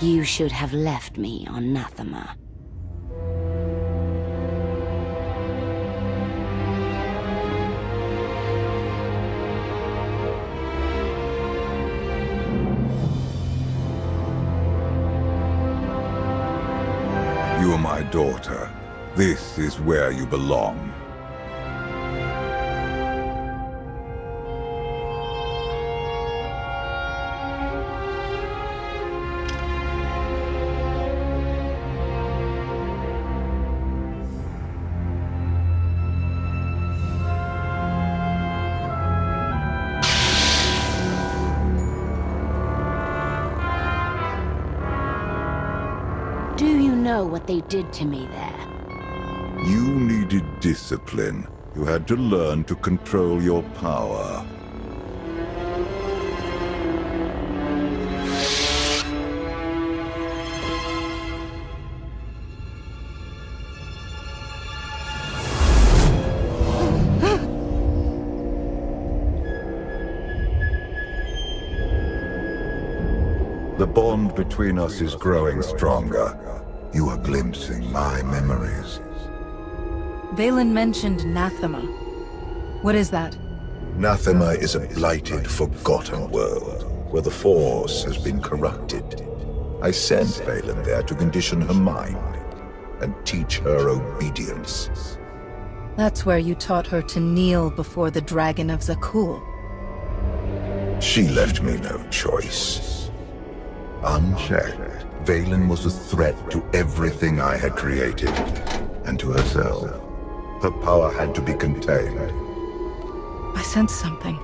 You should have left me on Nathema. You are my daughter. This is where you belong. Do you know what they did to me there? You needed discipline. You had to learn to control your power. The bond between us is growing stronger. You are glimpsing my memories. VII mentioned Nathema. What is that? Nathema is a blighted, forgotten world, where the Force has been corrupted. I sent VII there to condition her mind, and teach her obedience. That's where you taught her to kneel before the Dragon of Zakul. She left me no choice. Unchecked, VII was a threat to everything I had created, and to herself. Her power had to be contained. I sense something.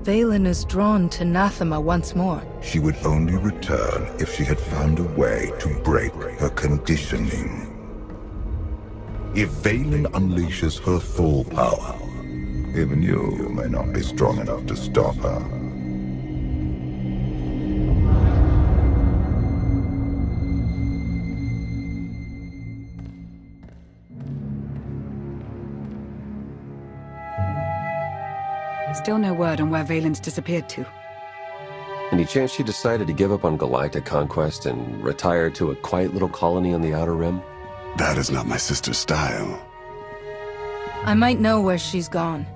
VII is drawn to Nathema once more. She would only return if she had found a way to break her conditioning. If VII unleashes her full power, even you may not be strong enough to stop her. Still no word on where Valen's disappeared to. Any chance she decided to give up on galactic conquest and retire to a quiet little colony on the Outer Rim? That is not my sister's style. I might know where she's gone.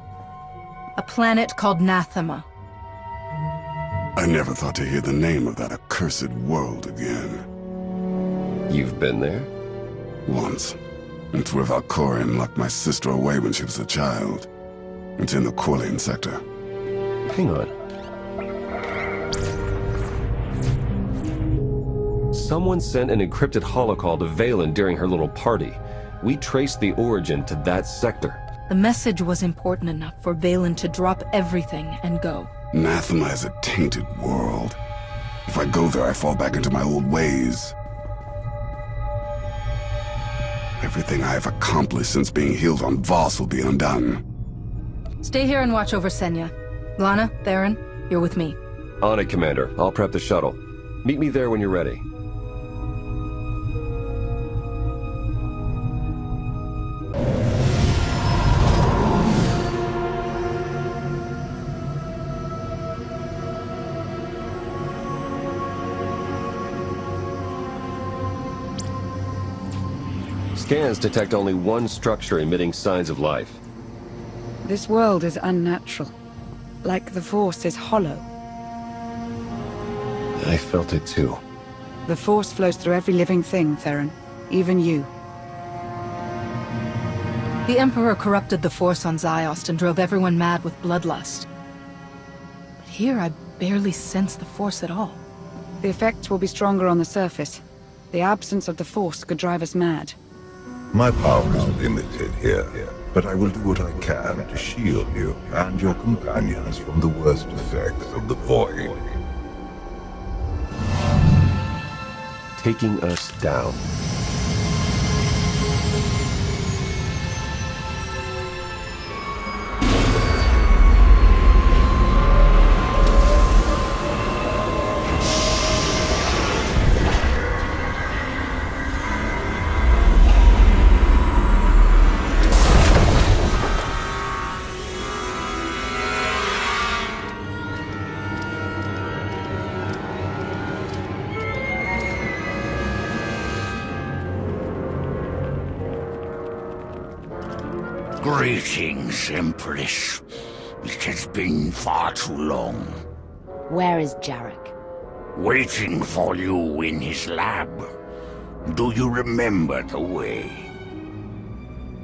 A planet called Nathema. I never thought to hear the name of that accursed world again. You've been there? Once. It's where Valkorion locked my sister away when she was a child. It's in the Quillian sector. Hang on. Someone sent an encrypted holocall to Valen during her little party. We traced the origin to that sector. The message was important enough for Valen to drop everything and go. Nathema is a tainted world. If I go there, I fall back into my old ways. Everything I have accomplished since being healed on Voss will be undone. Stay here and watch over Senya. Lana, Theron, you're with me. On it, Commander. I'll prep the shuttle. Meet me there when you're ready. Scans detect only one structure emitting signs of life. This world is unnatural. Like the Force is hollow. I felt it too. The Force flows through every living thing, Theron. Even you. The Emperor corrupted the Force on Ziost and drove everyone mad with bloodlust. But here I barely sense the Force at all. The effects will be stronger on the surface. The absence of the Force could drive us mad. My power is limited here, but I will do what I can to shield you and your companions from the worst effects of the Void. Taking us down. Greetings, Empress. It has been far too long. Where is Jarek? Waiting for you in his lab. Do you remember the way?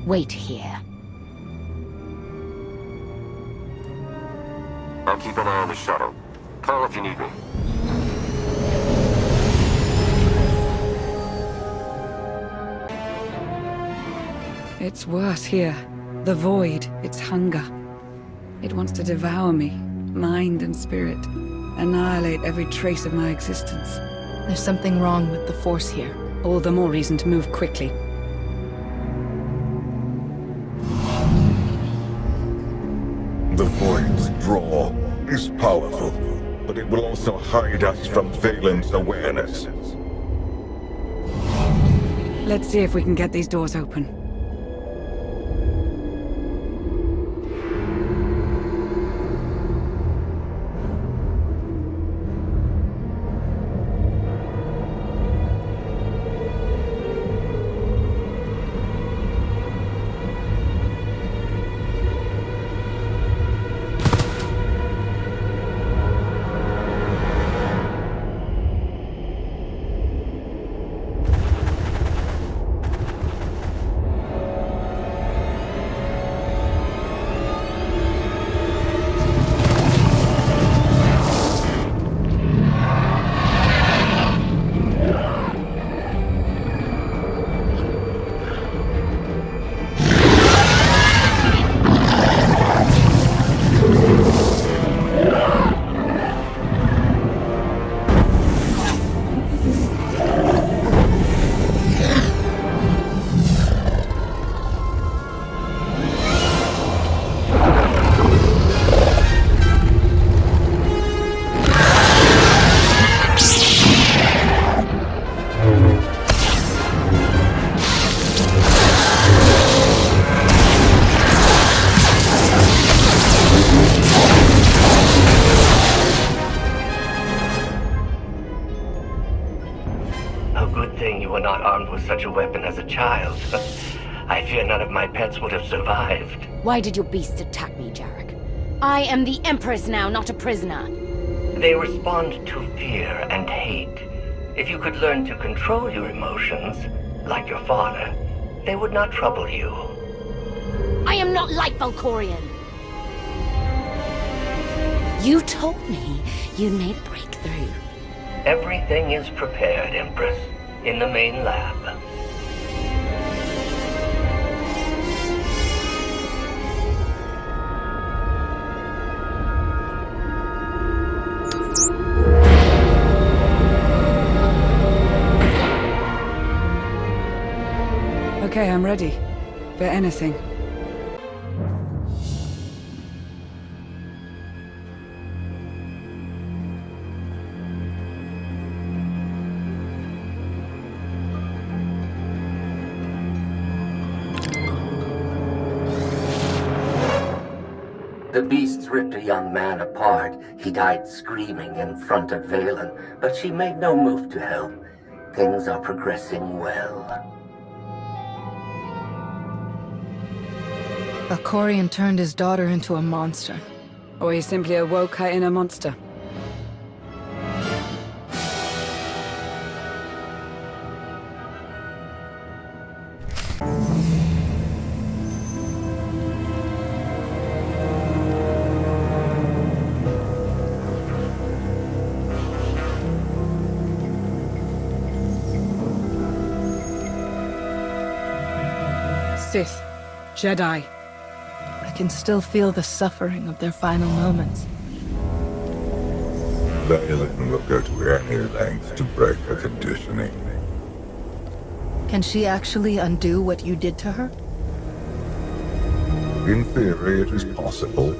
Wait here. I'll keep an eye on the shuttle. Call if you need me. It's worse here. The void, its hunger. It wants to devour me, mind and spirit. Annihilate every trace of my existence. There's something wrong with the Force here. All the more reason to move quickly. The Void's draw is powerful, but it will also hide us from Valen's awareness. Let's see if we can get these doors open. Such a weapon as a child. I fear none of my pets would have survived. Why did your beasts attack me, Jarek? I am the Empress now, not a prisoner. They respond to fear and hate. If you could learn to control your emotions, like your father, they would not trouble you. I am not like Valkorion. You told me you made a breakthrough. Everything is prepared, Empress. In the main lab. Okay, I'm ready. For anything. The beasts ripped a young man apart. He died screaming in front of Valen, but she made no move to help. Things are progressing well. Valkorion turned his daughter into a monster. Or he simply awoke her inner monster. Sith, Jedi. I can still feel the suffering of their final moments. Valen will go to any length to break her conditioning. Can she actually undo what you did to her? In theory, it is possible.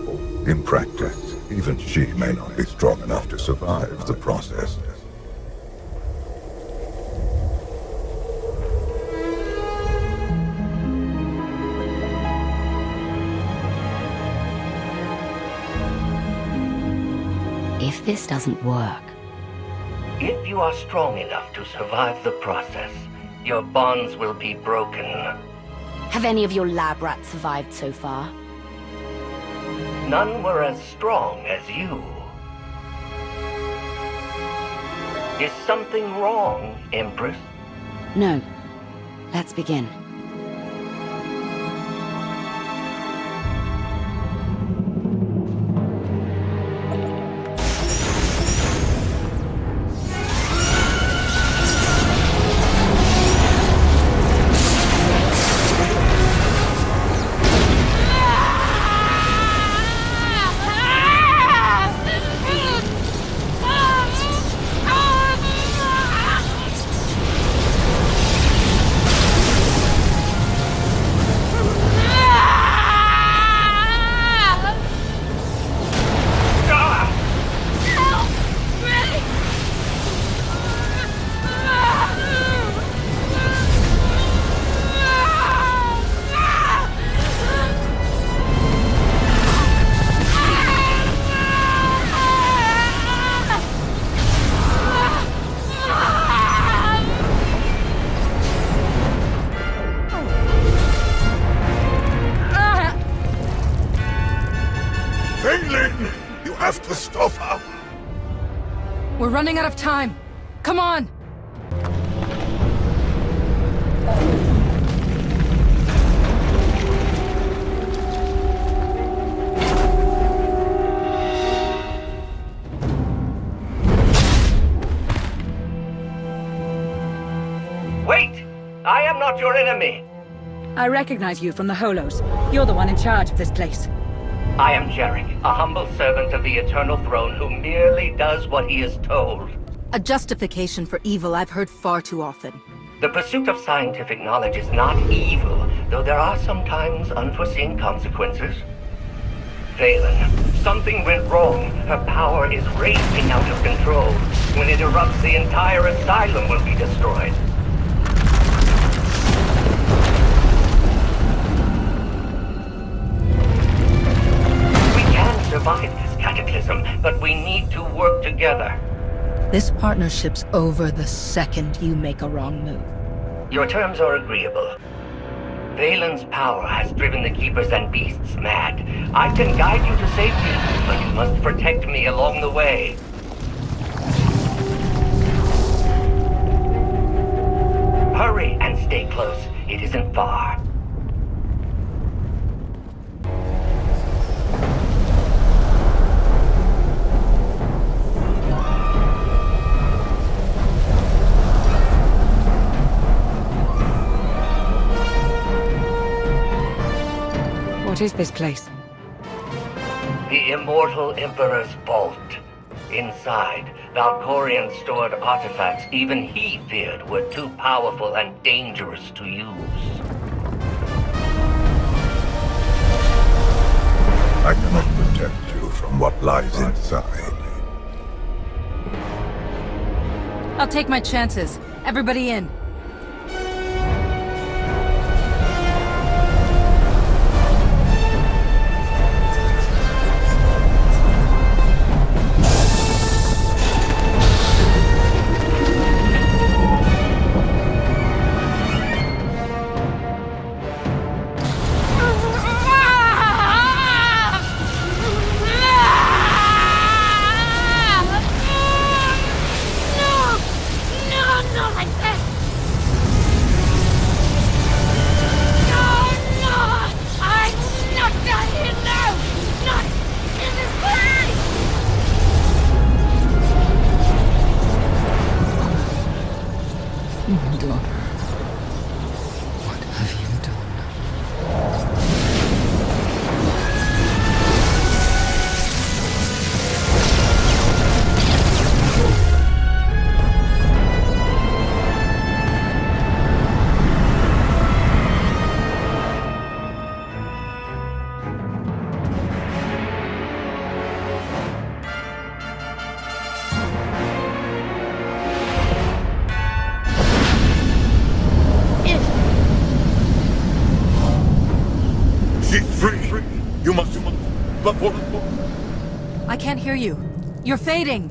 In practice, even she may not be strong enough to survive the process. If this doesn't work... If you are strong enough to survive the process, your bonds will be broken. Have any of your lab rats survived so far? None were as strong as you. Is something wrong, Empress? No. Let's begin. You have to stop her! We're running out of time. Come on! Wait! I am not your enemy! I recognize you from the Holos. You're the one in charge of this place. I am Jarek, a humble servant of the Eternal Throne who merely does what he is told. A justification for evil I've heard far too often. The pursuit of scientific knowledge is not evil, though there are sometimes unforeseen consequences. Valen, something went wrong. Her power is racing out of control. When it erupts, the entire asylum will be destroyed. Survive this cataclysm, but we need to work together. This partnership's over the second you make a wrong move. Your terms are agreeable. Valen's power has driven the Keepers and Beasts mad. I can guide you to safety, but you must protect me along the way. Hurry and stay close. It isn't far. What is this place? The Immortal Emperor's vault. Inside, Valkorion stored artifacts even he feared were too powerful and dangerous to use. I cannot protect you from what lies inside. I'll take my chances. Everybody in. I can't hear you. You're fading.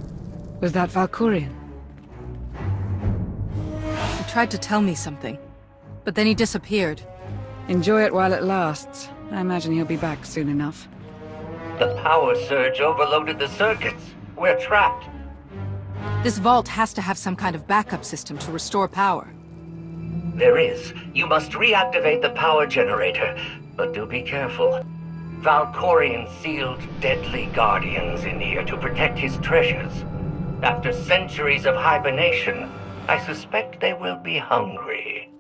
Was that Valkorion? He tried to tell me something, but then he disappeared. Enjoy it while it lasts. I imagine he'll be back soon enough. The power surge overloaded the circuits. We're trapped. This vault has to have some kind of backup system to restore power. There is. You must reactivate the power generator, but do be careful. Valkorion sealed deadly guardians in here to protect his treasures. After centuries of hibernation, I suspect they will be hungry.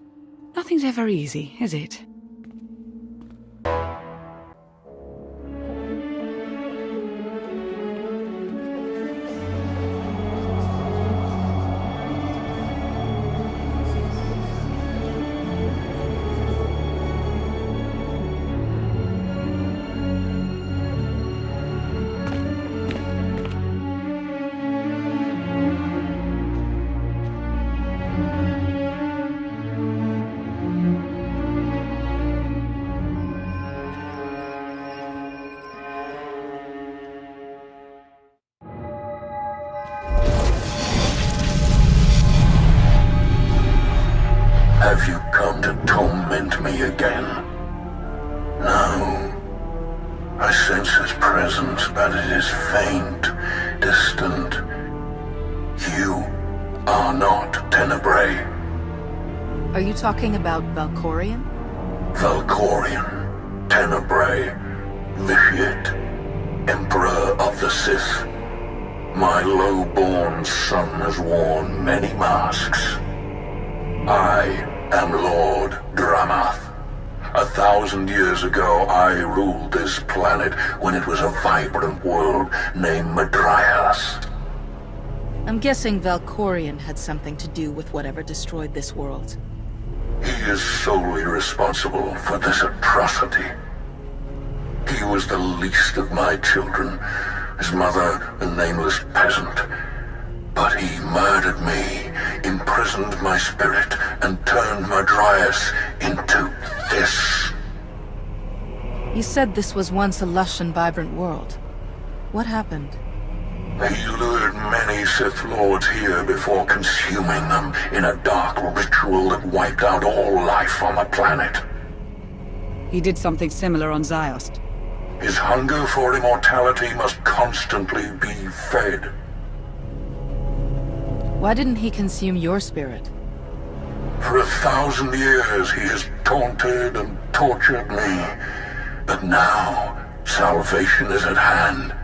Nothing's ever easy, is it? Have you come to torment me again? No. I sense his presence, but it is faint, distant. You are not Tenebrae. Are you talking about Valkorion? Valkorion, Tenebrae, VII, Emperor of the Sith. My low-born son has worn many masks. I am Lord Dramath. 1,000 years ago, I ruled this planet when it was a vibrant world named Madrias. I'm guessing Valkorion had something to do with whatever destroyed this world. He is solely responsible for this atrocity. He was the least of my children, his mother a nameless peasant. But he murdered me, imprisoned my spirit, and turned Madrias into this. You said this was once a lush and vibrant world. What happened? He lured many Sith Lords here before consuming them in a dark ritual that wiped out all life on the planet. He did something similar on Ziost. His hunger for immortality must constantly be fed. Why didn't he consume your spirit? For 1,000 years he has taunted and tortured me. But now, salvation is at hand.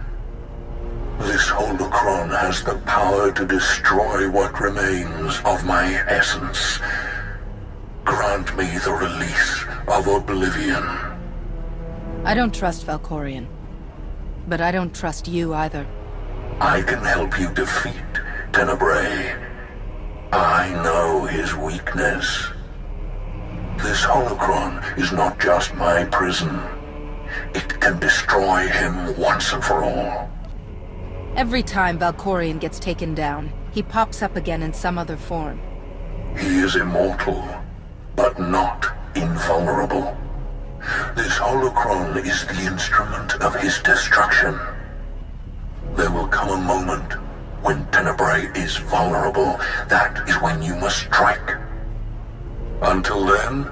This holocron has the power to destroy what remains of my essence. Grant me the release of oblivion. I don't trust Valkorion. But I don't trust you either. I can help you defeat Tenebrae. I know his weakness. This holocron is not just my prison. It can destroy him once and for all. Every time Valkorion gets taken down, he pops up again in some other form. He is immortal, but not invulnerable. This holocron is the instrument of his destruction. There will come a moment when Tenebrae is vulnerable. That is when you must strike. Until then,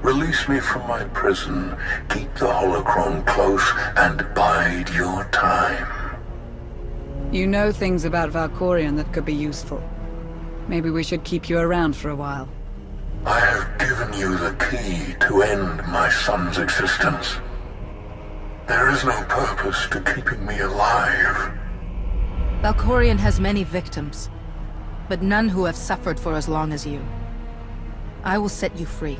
release me from my prison, keep the holocron close, and bide your time. You know things about Valkorion that could be useful. Maybe we should keep you around for a while. I have given you the key to end my son's existence. There is no purpose to keeping me alive. Valkorion has many victims, but none who have suffered for as long as you. I will set you free.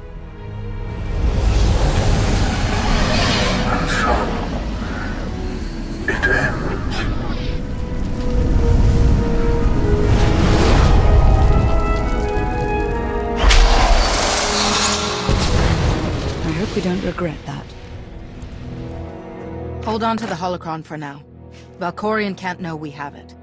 And so, it ends. I hope we don't regret that. Hold on to the holocron for now. Valkorion can't know we have it.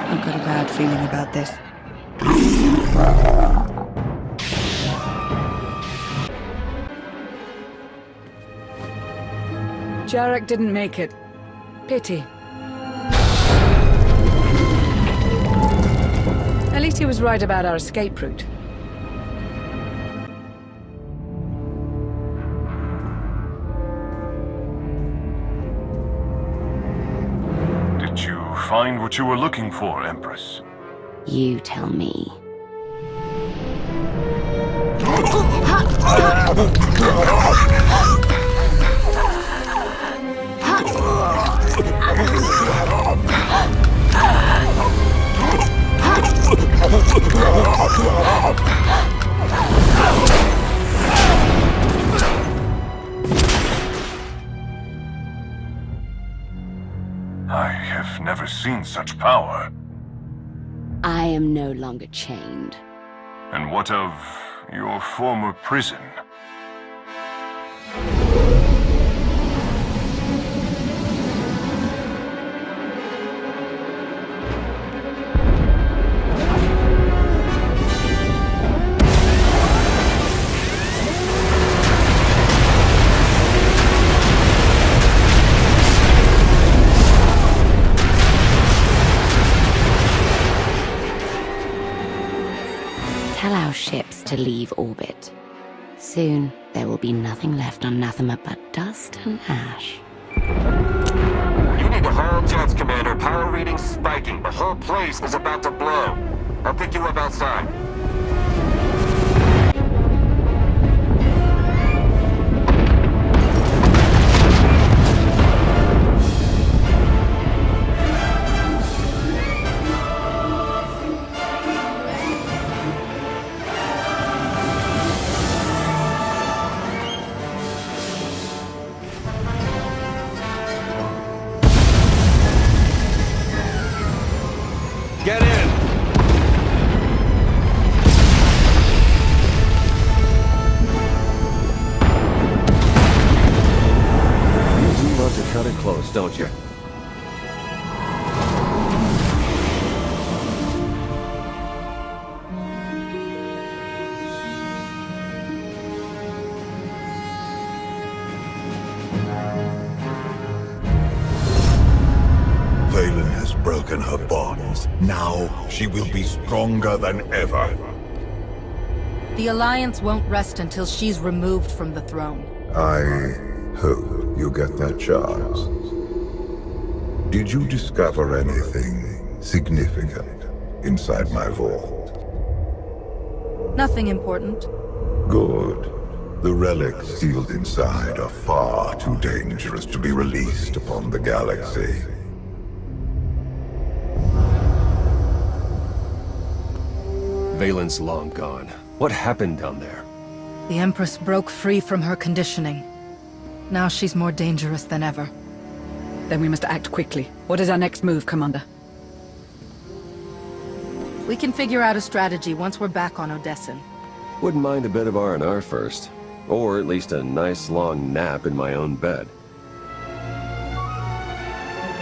I've got a bad feeling about this. Jarek didn't make it. Pity. At least he was right about our escape route. Did you find what you were looking for, Empress? You tell me. I have never seen such power. I am no longer chained. And what of your former prison? Tell our ships to leave orbit. Soon, there will be nothing left on Nathema but dust and ash. You need to haul jets, Commander. Power reading's spiking. The whole place is about to blow. I'll pick you up outside. Get in! You do love to cut it close, don't you? Valen has broken her bonds. Now she will be stronger than ever. The Alliance won't rest until she's removed from the throne. I hope you get that chance. Did you discover anything significant inside my vault? Nothing important. Good. The relics sealed inside are far too dangerous to be released upon the galaxy. Valen's long gone. What happened down there? The Empress broke free from her conditioning. Now she's more dangerous than ever. Then we must act quickly. What is our next move, Commander? We can figure out a strategy once we're back on Odessen. Wouldn't mind a bit of R&R first. Or at least a nice long nap in my own bed.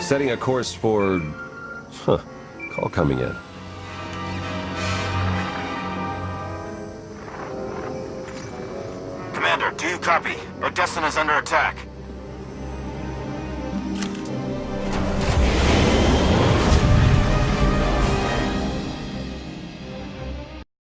Setting a course for... Call coming in. Commander, do you copy? Odessen is under attack.